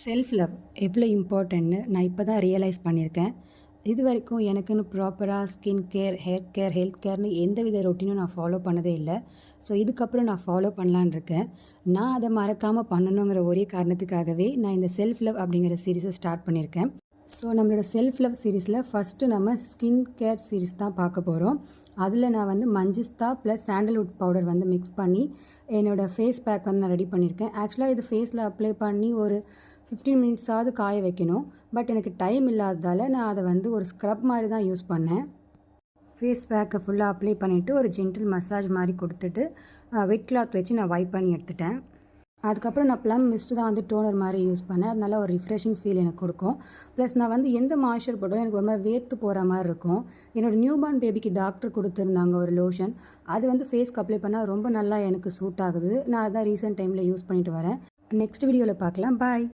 Self love எவ்வளோ இம்பார்ட்டன்ட்னு நான் இப்போ தான் ரியலைஸ் பண்ணியிருக்கேன். இது வரைக்கும் எனக்குன்னு ப்ராப்பராக skin care, hair care, health கேர்னு எந்தவித ரொட்டீனும் நான் ஃபாலோ பண்ணதே இல்லை. ஸோ இதுக்கப்புறம் நான் ஃபாலோ பண்ணலான்னு இருக்கேன். நான் அதை மறக்காமல் பண்ணணுங்கிற ஒரே காரணத்துக்காகவே நான் இந்த செல்ஃப் லவ் அப்படிங்கிற சீரீஸை ஸ்டார்ட் பண்ணியிருக்கேன். ஸோ நம்மளோட செல்ஃப் லவ் சீரீஸில் ஃபஸ்ட்டு நம்ம ஸ்கின் கேர் சீரீஸ் தான் பார்க்க போகிறோம். அதில் நான் வந்து மஞ்சிஸ்தா ப்ளஸ் சாண்டல்வுட் பவுடர் வந்து மிக்ஸ் பண்ணி என்னோடய ஃபேஸ் பேக் வந்து நான் ரெடி பண்ணியிருக்கேன். ஆக்சுவலாக இது ஃபேஸில் அப்ளை பண்ணி ஒரு 15 மினிட்ஸாவது காய வைக்கணும். பட் எனக்கு டைம் இல்லாததால் நான் அதை வந்து ஒரு ஸ்க்ரப் மாதிரி தான் யூஸ் பண்ணேன். ஃபேஸ் பேக்கை ஃபுல்லாக அப்ளை பண்ணிவிட்டு ஒரு ஜென்டில் மசாஜ் மாதிரி கொடுத்துட்டு வெட் கிளாத் வச்சு நான் வைப் பண்ணி எடுத்துட்டேன். அதுக்கப்புறம் நான் ப்ளம் மிஸ்ட்டு தான் வந்து டோனர் மாதிரி யூஸ் பண்ணேன். அதனால ஒரு ரிஃப்ரெஷிங் ஃபீல் எனக்கு கொடுக்கும். ப்ளஸ் நான் வந்து எந்த மாய்ஸ்சர் போட்டாலும் எனக்கு ஒரு மாதிரி வேர்த்து போகிற மாதிரி இருக்கும். என்னோடய நியூபார்ன் பேபிக்கு டாக்டர் கொடுத்துருந்தாங்க ஒரு லோஷன். அது வந்து ஃபேஸ்க்கு அப்ளை பண்ணால் ரொம்ப நல்லா எனக்கு சூட் ஆகுது. நான் அதான் ரீசெண்ட் டைமில் யூஸ் பண்ணிட்டு வரேன். நெக்ஸ்ட் வீடியோவில் பார்க்கலாம். பாய்.